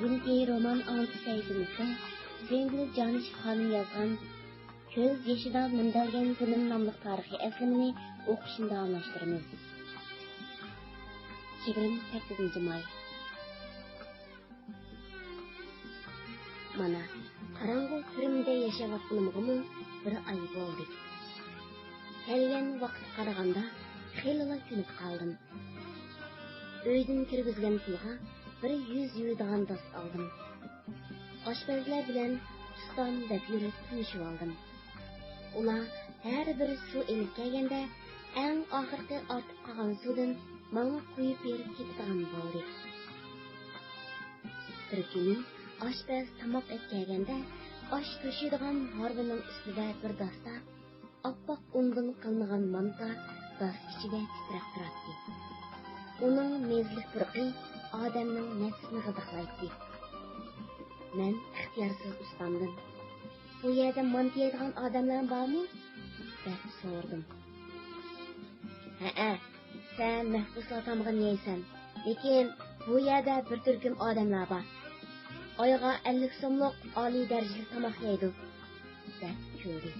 Bugünkü roman altı sayfamızda sevgili Caniş Hanım yazgan Köz Yeşida Mindelgen Günüm namlıq tarihi əslimini oxuşunda anlaştırımız. 28 may. Mana, qarangı türümde yaşavatqanımı bir ay oldu. Kelgen vaqt qaraganda xeyli künüp qaldım. Öydün kirgizgen pulga bir 100 yuydigan dost aldım. Aşpazlar bilen ustam deb yurib tunishib oldim. Ular har bir suv elib kelganda eng oxirgi ortib qolgan suvdan menga quyib berib ketadigan bo'ldi. Bir kuni aşpaz tamoq kelganda osh to'shiydigan harbining ustida bir dasta oppoq undan qilingan manta dost ichida titrab turardi. Uning mezlik purqi odamning nafsini g'idiqlaydi. Men ixtiyorsiz ustamdim. Bu yerda manta yeydigan odamlar bormi? deb so'radim. Ha, sen mahbus otamg'in yeysan. Lekin bu yerda bir turkum odamlar bor. Oyga 50 so'mlik oliy darajali tomoq yeydi, deb kuldi.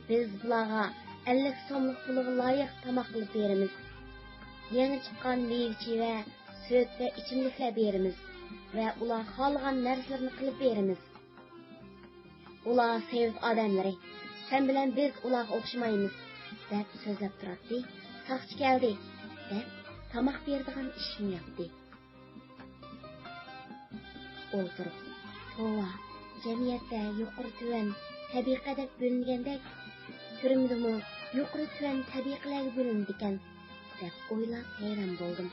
Biz bularga 50 so'mlik pulga loyiq tomoq qilib beramiz. Yangi chiqqan meyve ve süt ve içimlikler berimiz ve ular xohlagan narsalarni qilib berimiz. Ular sevib odamlari, sen bilan biz ularga o'xshamaymiz deb so'zlab turardi. Soqchi keldi deb tomoq beradigan ishni yaptı. O'tirib, tova, jamiyatda yuqori tuvan tabiqa deb bo'lingandek, turmdimi yuqori tuvan tabiqalarga bo'lindi ekan deb o'ylab hayron bo'ldim.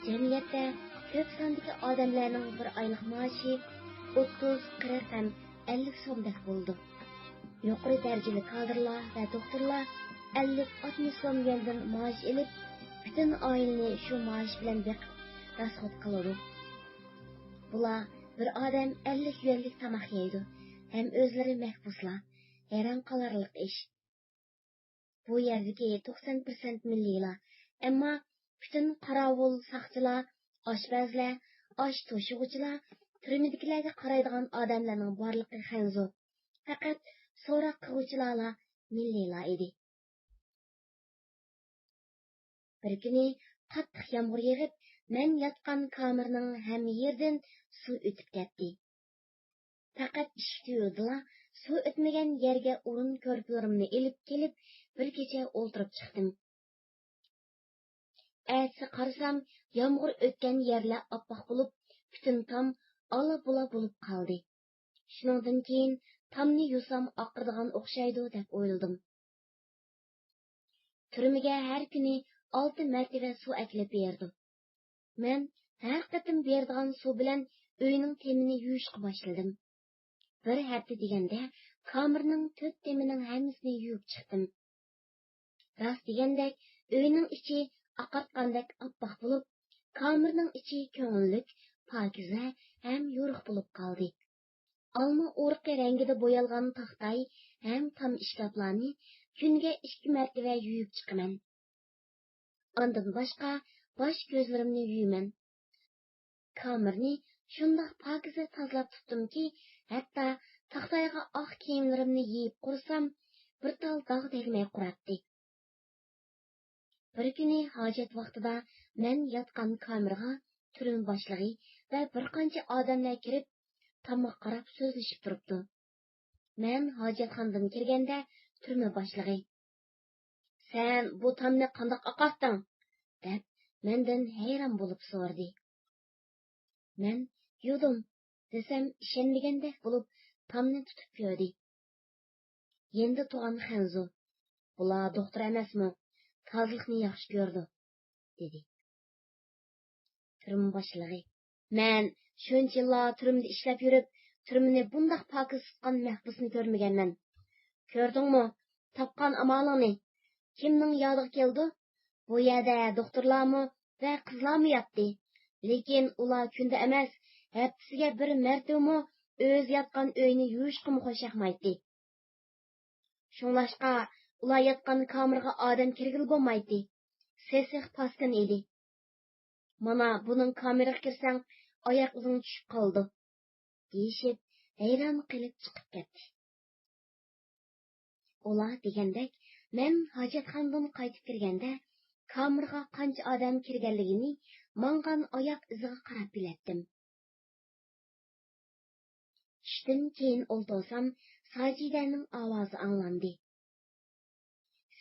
Jamiyatda ko'p sondagi odamlarning bir oylik maoshi 30, 40 ham 50 so'mdek bo'ldi. Yuqori darajali kadrlar va doktorlar 50-60 so'mdan maosh olib, butun oilani shu maosh bilan beqib rasxod qiladi. Bular bir odam 50 yuanlik tomoq yeydi, ham o'zlari mahbuslar. Hayron qolarlik ish. Bu yerdagi 90% milliylar, ammo bütün qarovul, saqchilar, oshpazlar, osh to'shig'uvchilar, turmadagilarga qaraydigan odamlarning borligi xanzu. Faqat so'roq qiluvchilar milliylar edi. Bir kuni qattiq yomg'ir yog'ib, men yotgan kamerning hamma yerdan suv o'tib ketdi. Faqat ishtiyo'dla suv o'tmagan yerga o'rin ko'rplarimni elib kelib, bir kecha o'ltirib chiqdim. Әтсі қарсам, yomg'ir o'tgan yerlar oppoq bo'lib, butun tom ola-bula bo'lib qoldi. Shuningdan keyin tomni yusam oqirdigan o'xshaydi deb o'yladim. Turmaga har kuni 6 martaba suv aklab berdi. Men har qatim beradigan suv bilan uyning temini yuvishga boshladim. Bir hafta deganda kamerning 4 temining hammasini yuvib chiqdim. Rost degandek, uyning ichi oqartgandek oppoq bo'lib, kamerning ichi ko'ngillik, pokiza ham yo'riq bo'lib qoldi. Olma o'rqi rangida bo'yalgan taxtay ham tom ishkablarni kunga 2 martaba yuvib chiqaman. Ondan boshqa bosh ko'zlarimni yuvaman. Kamerni shundoq pokiza tozalab tutdimki, hatto taxtayga oq kiyimlarimni yeyib qursam, bir tal dog' tegmay quratdi. Bir kuni hojat vaqtida men yotgan kameraga turm boshlig'i va bir qancha odamlar kirib, tomoq qarab so'zlashib turibdi. Men hojatxonadan kirganda turma boshlig'i: "Sen bu tomni qandoq oqartding?" deb mendan hayron bo'lib so'radi. Men "Yudim" desam ishonmagandek bo'lib tomni tutib ko'rdi. Endi tug'an xanzu: "Bular doktor emasmi? Tozlikni yaxshi ko'rdi", dedi. Turma boshlig'i: "Men shuncha yillar turmada ishlab yurib, turmani bundoq pokiz tutgan mahbusni ko'rmaganman. Ko'rdingmi? Topgan amalingni. Kimning yodiga keldi? Bu yerda doktorlarmi va qizlarmi yotdi? Lekin ular kunda emas, haftasiga bir martami o'z yotgan uyni yuvishga qo'shaqmaydi. Shunlashqa ular yotgan kameraga odam kirgil bo'lmaydi. Sesiq paskin edi. Mana bunun kameraga kirsang, oyoq izing tushib qoldi, deyishib, hayron qilib chiqib ketdi. Ular degandek, men hojatxonadan qaytib kirganda, kameraga qancha odam kirganligini mangan oyoq iziga qarab biletdim. Tushdan keyin o'ltirsam, Sajidaning ovozi anglandi.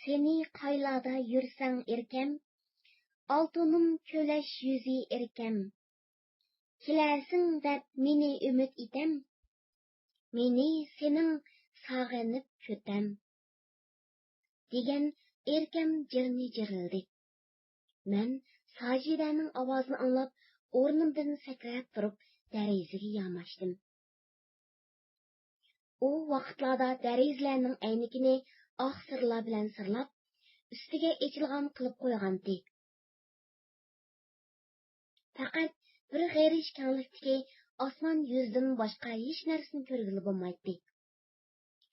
Seni qaylarda yursang erkem, oltinim köleş yüzü erkem. Kilersin dep meni ümit item, meni senin sağınıp kötem. Degen erkem jirni jirildi. Men Sajidaning ovozini anglab, o'rnimdan sakrab turib, derazega yamashdim. O vaqtlarda derazlarning aynigini oq sirlar bilan sirlab, ustiga echilgan qilib qo'ygandi. Faqat bir g'erish kenglikdagi osmon yuzidan boshqa hech narsani ko'rgili bo'lmaydi.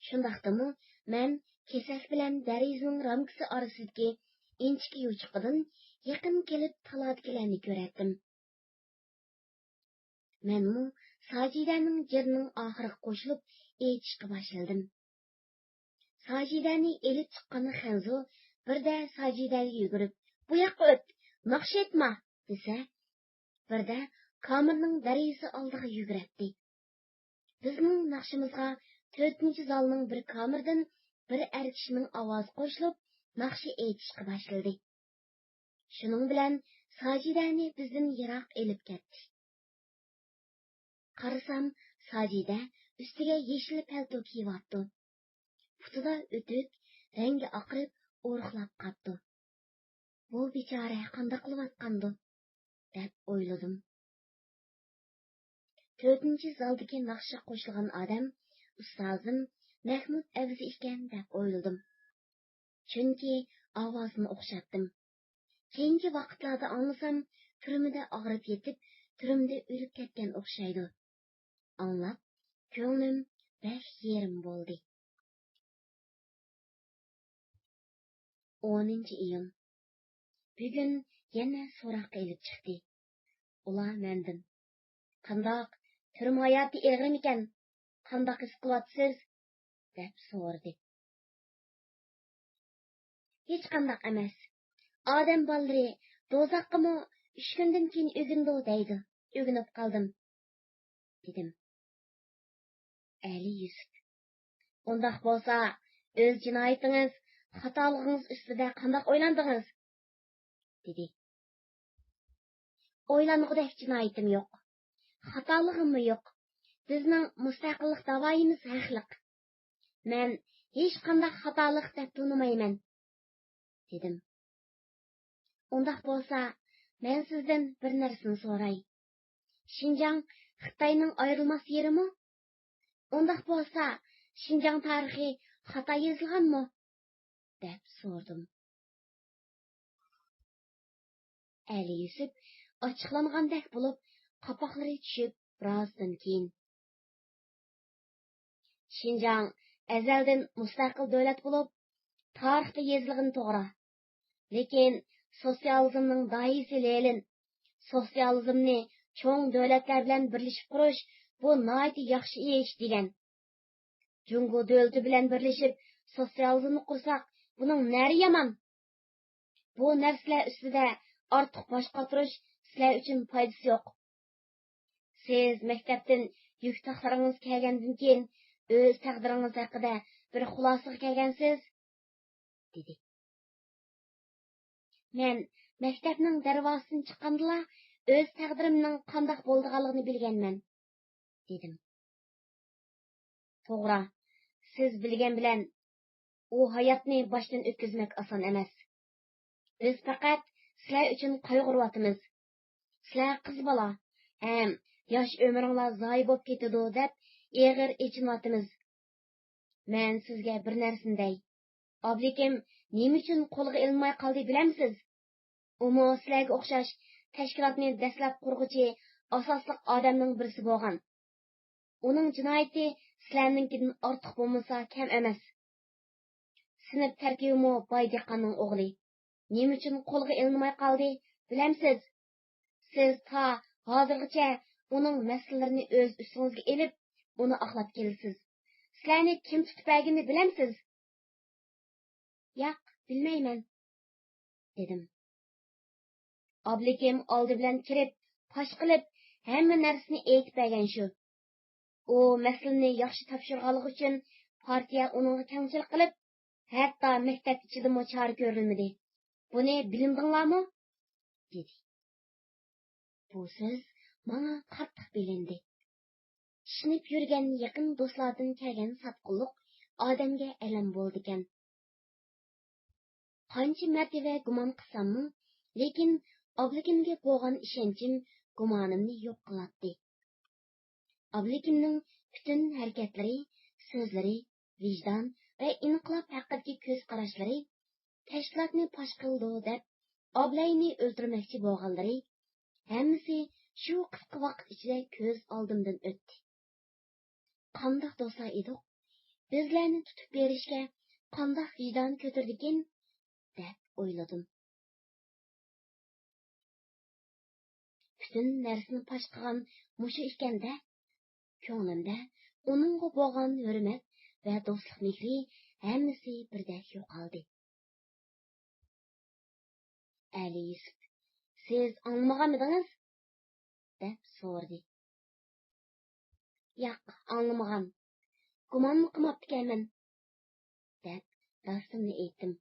Shundaqdimi, men kesak bilan derazaning ramkasi orasidagi inchki yuchuqidan yaqin kelib taladikilarni ko'ratdim. Menmu Sajidaning jirning oxiriga qo'shilib aytishga boshladim. Sajidani elib chiqqan Xanzo birda Sajidaga yugurib, "Bu yoqqa o't, naqsh etma" desa, birda kamerning derazasi oldiga yuguribdi. Bizning naqshimizga 4-zalning bir kamerdan bir erkishning ovozi qo'shilib, naqshi aytishga boshladi. Shuning bilan Sajidani bizdan yiroq elib ketdi. Qarasam, Sajida ustiga yeshil palto kiyyapti. Putida o'tik, rangi oqib, o'rqlab qapti. Bu bechora qanday qilayotgandi, deb o'yladim. 4-zaldagi naqshga qo'shilgan odam ustozim Mahmud Avzi ekan deb o'yladim. Chunki ovozini o'xshatdim. Keyingi vaqtlarda anglasam, turmida og'rib yetib, turmda o'lib ketgan o'xshaydi. Anlab, ko'nglim bek yerim bo'ldi. 10-iyun. Bugun yana so'roq kelib chiqdi. Ular mendan: "Qandoq, turm hayoti eg'rim ekan, qandoq his qilyapsiz?" deb so'radi. Hech qandoq emas. Odam balları do'zaxqimi 3 kundan keyin o'gindi deydi. O'ginib qoldim, dedim. Ali Yusuf: "Undaq bo'lsa, o'z jinoyatingiz, xatolig'ingiz ustida qandoq o'ylandingiz?" dedi. "O'ylangudek jinoyatim yo'q. Xatolig'im yo'q. Bizning mustaqillik davoyimiz haqliq. Men hech qanday xatolik deb tunimayman", dedim. "Undaq bo'lsa, men sizdan bir narsani so'ray. Xinjiang Xitoyning ayrilmas yerimi? Undaq bo'lsa, Xinjiang tarixi xato yozilganmi?" deb so'radim. Ali Yusuf ochiqlangandek bo'lib, qapoqlari tushib, birozdan keyin: "Xinjiang azaldan mustaqil davlat bo'lib, tarixda yozilgan to'g'ri. Lekin sotsializmning doisi lelin, sotsializmni cho'ng davlatlar bilan birlashib qurish bu nihoyatda yaxshi ish degan. Jungo davlati bilan birlashib sotsializmni qursak, buning nari yomon. Bu narsalar ustida ortiq bosh qotirish sizlar uchun foydasi yo'q. Siz maktabdan yuk taxlaringiz kelgandan keyin o'z taqdiringiz haqida bir xulosaga kelgansiz", dedi. Men maktabning darvozasidan chiqqandala o'z taqdirimning qandoq bo'lganligini bilganman, dedim. "To'g'ri, siz bilgan bilan u hayotni boshdan o'tkazmak oson emas. Biz faqat sizlar uchun qayg'uryapmiz. Sizlar qiz bola, yosh umringlar zoyi bo'lib ketadi deb eg'ir ichinyapmiz. Men sizga bir narsani dey. Oblikim nima uchun qo'lga ilinmay qoldi bilamsiz? Umu sizlarga o'xshash tashkilotni dastlab qurg'uchi asosliq odamning birisi bo'lgan. Uning jinoyati sizlarninkidan ortiq bo'lmasa kam emas. Sinf tarkibimi boy dehqonning o'g'li. Nima uchun qo'lga ilinmay qoldi bilamsiz? Siz ta hozirgacha uning masalalarini o'z ustingizga elib, uni aqlab kelsiz. Sizlarni kim tutib berganini bilamsiz? Yo'q, bilmayman, dedim. Oblikim oldi bilan kirib, fosh qilib, hamma narsani aytib bergan shu. U masalani yaxshi topshirganligi uchun partiya uningga kamchilik qilib, hatto maktab ichida chora ko'rilmadi. Buni bilindinglarmi? dedi. Bu so'z menga qattiq bilindi. Ishinib yurgan yaqin do'stlardan kelgan satqinlik odamga alam bo'ldi ekan. Qancha martaba gumon qilsammi, lekin obligimga bo'lgan ishonchim gumonimni yo'q qiladi. Obligimning butun harakatlari, so'zlari, vijdon va inqilob haqidagi ko'z qarashlari tashkilotni fosh qildi deb oblayni o'ldirmoqchi bo'lganlari hammasi shu qisqa vaqt ichida ko'z oldimdan o'tdi. Qandoq do'stlar edik, bizlarni tutib berishga qandoq vijdon ko'tardikin deb o'yladim. Bütün narsani fosh qilgan mushu ekanda, ko'nglimda uningga bo'lgan hurmat va do'stlik mehri hammasi birdek yo'qoldi. Ali Yusuf, siz anglamaganmidingiz? deb so'radi. Yo'q, anglamagan. Gumon qilmabdikanman, deb rostimni aytdim.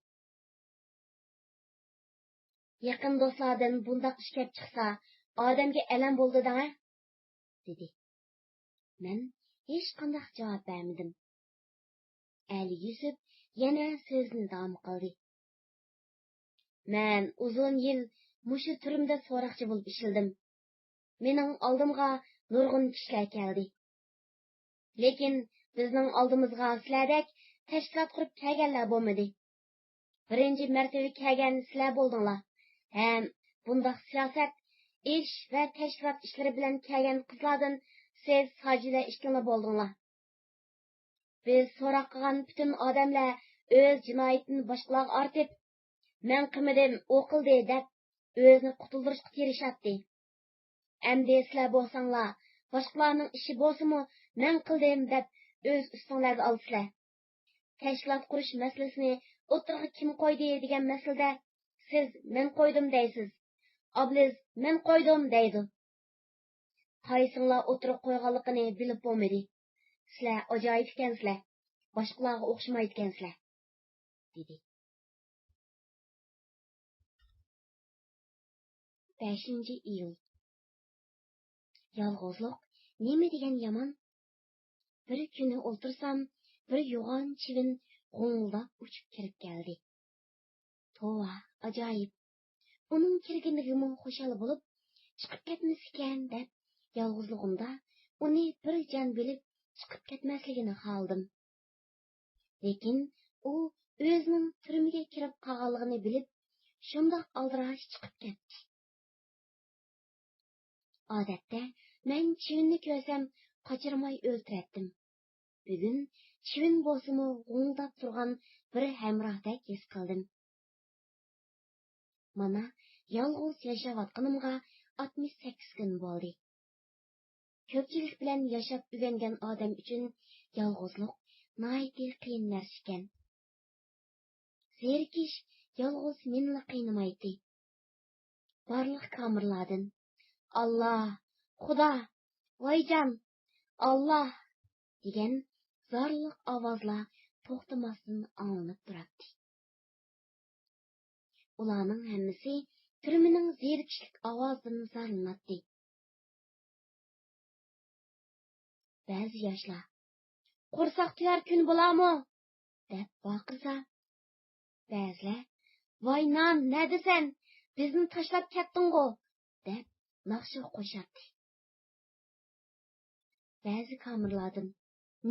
Yaqin do'stlardan bundaq ish kelib chiqsa, odamga alam bo'ldi-da, dedi. Men hech qanday javob bermadim. Ali Yusuf yana so'zni davom qildi. Men uzun yil mushu turimda so'roqchi bo'lib ishildim. Mening oldimga nurg'un kishilar keldi. Lekin bizning oldimizga sizlardek tashkilot qurib kelganlar bo'lmadi. Birinchi martaba kelgan sizlar bo'ldinglar. Ham bundaq siyosat, ish va tashkilot ishlari bilan kelgan qizlardan siz sajida ishkila bo'ldinglar. Biz so'roq qilgan bütün odamlar o'z jinoyatini boshqalarga ortib, men qilmadim, u qildi deb o'zini qutuldirishga tirishadi. Endi sizlar bo'lsanglar, boshqalarning ishi bo'lsa-mu, men qildim deb o'z ustinglarga olsizlar. Tashkilot qurish masalasini o'tirg'i kim qo'ydi degan masalada siz men qo'ydim deysiz. Obliz men qo'ydim deydi. Qaysinglar o'tirib qo'yganligini bilib bo'lmadi. Sizlar ajoyib ekansizlar. Boshqalarga o'xshamaydi ekansizlar, dedi. 5-iyul. Yolg'izlik nima degan yomon? Bir kuni o'ltirsam, bir yo'g'on chivin g'o'ng'illab uchib kirib keldi. Tova, ajoyib. Uning kirganligimi xushal bo'lib, chiqib ketmaskan deb yolg'izligimda uni bir jon bilib chiqib ketmasligini xohladim. Lekin u o'zining turmiga kirib qolganligini bilib, shundoq aldirash chiqib ketdi. Odatda men chivinni ko'rsam qochirmay o'ltiratdim. Bugun chivin bo'lsa-mu g'o'ngdab turgan bir hamrohdek his qildim. Mana yolg'iz yashayotganimga 68 kun bo'ldi. Ko'pchilik bilan yashab o'rgangan odam uchun yolg'izlik nihoyatda qiyin narsa ekan. Zerikish yolg'iz meni qiynamaydi. Barliq kamerlardan Allah, Xudo, voyjon, Allah degan zorliq ovozlar to'xtamasdan anglanib turadi. Ularning hammasi turmining zerikishlik ovozidan zorlanadi. Ba'zi yoshlar "Qo'rsoq tuyar kun bo'larmi?" deb baqirsa, ba'zilar "Voy non, ne desen? Bizni tashlab ketding-ku" deb naqsha qo'shadi. Ba'zi kamerlardan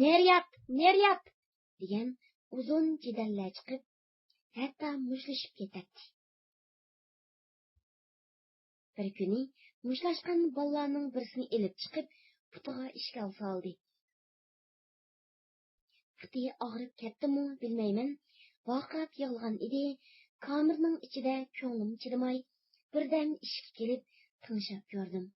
"Neryat" degan uzun jidallar chiqib, hatto mushlashib ketadi. Bir kuni mushlashgan bolalarning birisini elib chiqib, putiga ishkal soldi. Puti og'rib ketdimi bilmayman, vaqab yig'ilgan edi. Kamerning ichida ko'nglim chidamay, birdan ishga kelib, tınışıp gördüm.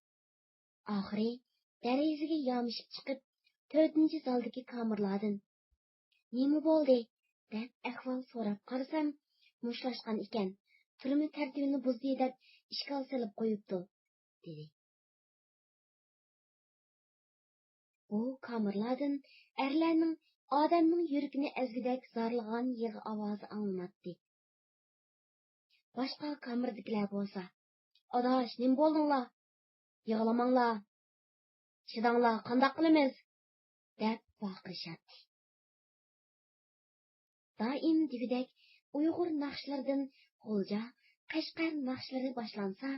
Ahiri derizige yamışıp çıkıp 4-nji zaldaki kamerlardan "Nima boldy?" dep ahval sorap qarasam, mushlashgan ekan. Turma tartibini buzdi deb ishkal salib qo'yibdi, dedi. Bu kamerlardan erlarning odamning yuragini ezgidek zarlagan yig'i ovozi anglanadi. Boshqa kamerdagilar bo'lsa, "Adash, nima bo'ldinglar? Yig'lamanglar. Chidanglar, qandoq qilamiz?" deb baqirishadi. Daim degidek Uyg'ur naqshlardan G'ulja, Qashqar naqshlari boshlansa,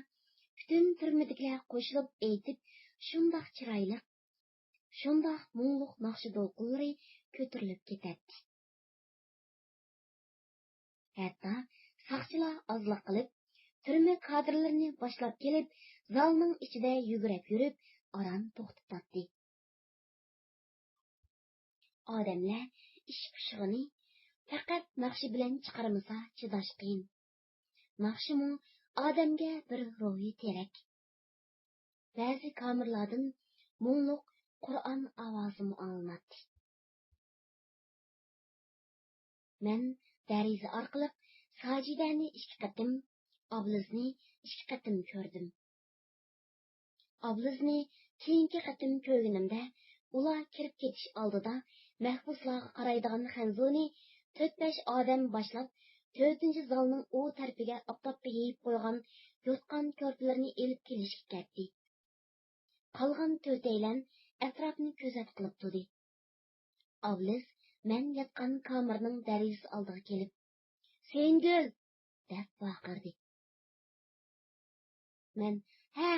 butun turmadigilar qo'shilib aytib, shundoq chiroyli, shundoq muңлuq naqshi do'lqinlari ko'tarilib ketadi. Hatto saqchilar ozliq qilib, turma kadrlarini boshlab kelib, zalning ichida yugurib yurib, aram to'xtatdi. Odamlar ish pishig'ini faqat naqshi bilan chiqarmasa chidash qiyin. Naqshimi odamga bir ruhi terak. Ba'zi kamerlardan muңлuq Qur'on ovozi anglanadi. Men dariza orqali Sajidani 2 qatim, Oblizni 2 qatim ko'rdim. Oblizni keyingi qatim ko'rganimda ular kirib ketish oldida mahbuslarga qaraydigan xanzuni 4-5 odam boshlab 4-nji zalning u tarafiga oftobga yeyib qo'ygan yotgan ko'rpalarni elib kelishga ketdi. Qolgan 4-aylan atrofni ko'zat qilib turdi. Obliz men yotgan kamerning darizasi oldiga kelib, "Sengil!" deb baqirdi. Men "Ha!"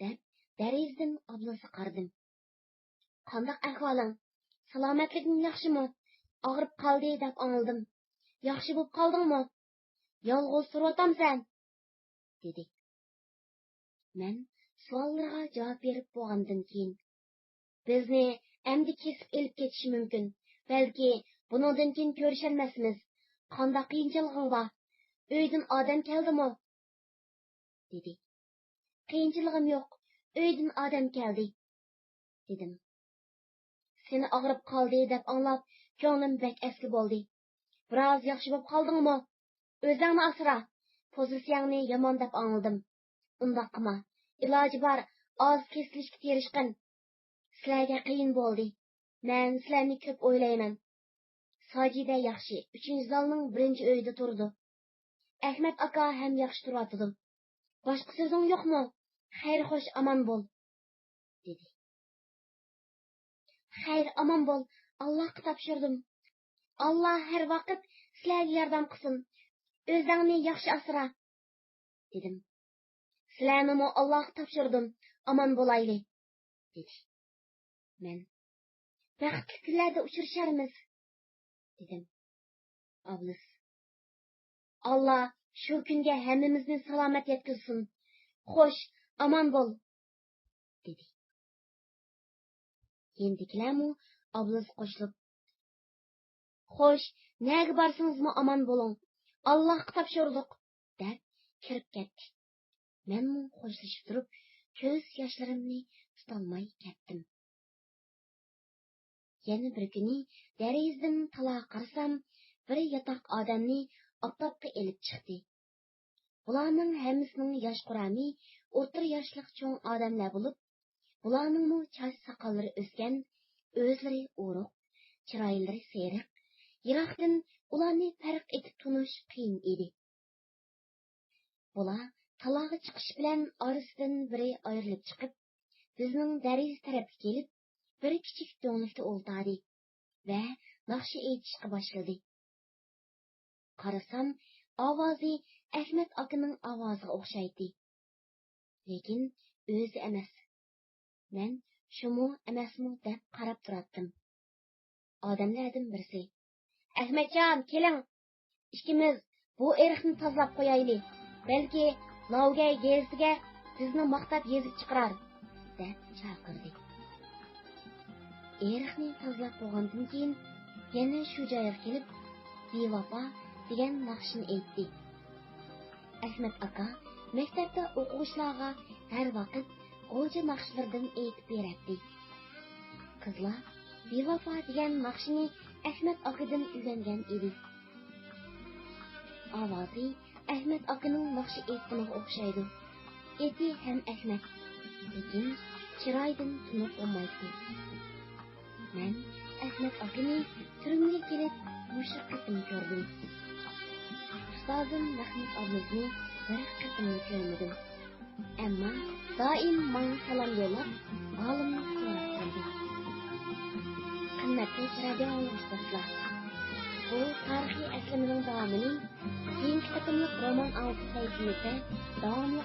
deb darizadan Oblizga qaradim. "Qandoq ahvoling? Salomatliging yaxshimi? Og'rib qoldi" deb angladim. "Yaxshi bo'lib qoldingmi? Yolg'iz turyotamsan?" dedi. Men savollarga javob berib bo'lgandan keyin, "Bizni endi kesib elib ketishi mumkin. Balki buningdan keyin ko'risholmasmiz. Qandoq qiyinchiliging bor? Uydan odam keldimi?" dedi. "Qiyinchiligim yo'q. Uydan odam keldi", dedim. "Seni og'rib qoldi" deb anglab, ko'nglim bek asli bo'ldi. "Biroz yaxshi bo'lib qoldingmi? O'zingni asra. Pozitsiyangni yomon deb angladim. Undoq qilma. Iloji bor, oz kesilishga tirishqin. Sizlarga qiyin bo'ldi. Men sizlarni ko'p o'ylayman. Sajida yaxshi 3-nji zalning 1-nji uyida turdi. Ahmad aka ham yaxshi turadi. Boshqa so'zing yo'qmi? Xayr xo'sh aman bo'l", dedi. "Xayr aman bo'l. Allohga topshirdim. Alloh har vaqt sizlarga yordam qilsin. O'zingni yaxshi asra", dedim. "Sizlarni Allohga topshirdim. Aman bo'layli", dedi. Men "Baxtli kunlarda uchrasharmiz", dedim. Obliz "Alloh shu kunga hammamizni salomat yetkazsin. Xo'sh, aman bo'l", dedi. Yendikilarmi Obliz qo'shilib, "Xo'sh, nega borsingizmi aman bo'ling. Allohga topshirdik", deb kirib ketdi. Menmi xo'shlashib turib, ko'z yoshlarimni tutolmay ketdim. Yana bir kuni darizadan tala qarasam, bir yotoq odamni oftobga elib chiqdi. Bularning hammasining yosh qurami o'rta yoshlik cho'ng odamlar bo'lib, bularning choch soqollari o'sgan, o'zlari o'roq, chiroylari seriq. Yiroqdan ularni farq etib tunish qiyin edi. Bular talaga chiqish bilan orasidan biri ayrilib chiqib, bizning dariza tarafga kelib, bir kichik do'nglikda o'ltirdi va naqshi aytishga boshladi. Qarasam, ovozi Ahmad akaning ovoziga o'xshaydi. Lekin o'zi emas. Men shumu emasmi deb qarab turardim. Odamlardan birisi: "Ahmadjon, keling. Ikkimiz bu eriqni tozalab qo'yayli. Balki Lavgay gezitiga sizni maqtab yezib chiqarar", deb chaqirdi. Eriqni tozalab qo'ygandan keyin yana shu joyga kelib, "Bevafo" degan naqshni aytdi. Ahmad aka maktabda o'quvchilarga her vaqt qo'lca naqshlardan aytib beradi. Qizlar bevafo degan naqshini Ahmad akadan o'rgangan edi. Ovozi Ahmad akaning naqshi aytganiga o'xshaydi. Eti ham Ahmad, lekin chiroydan tunib olmaydi. Men Ahmad akani turmga kelib mushu qitim ko'rdim. Ustozim Mahmud abimizni bir qitim ko'rmadim. Ammo doim menga salom yo'llab, halimni so'rab turdi. Qimmatli radio anglashlar. Bu tarixiy aslining davomini keyingi qitimliq roman avtosahifalarida davomli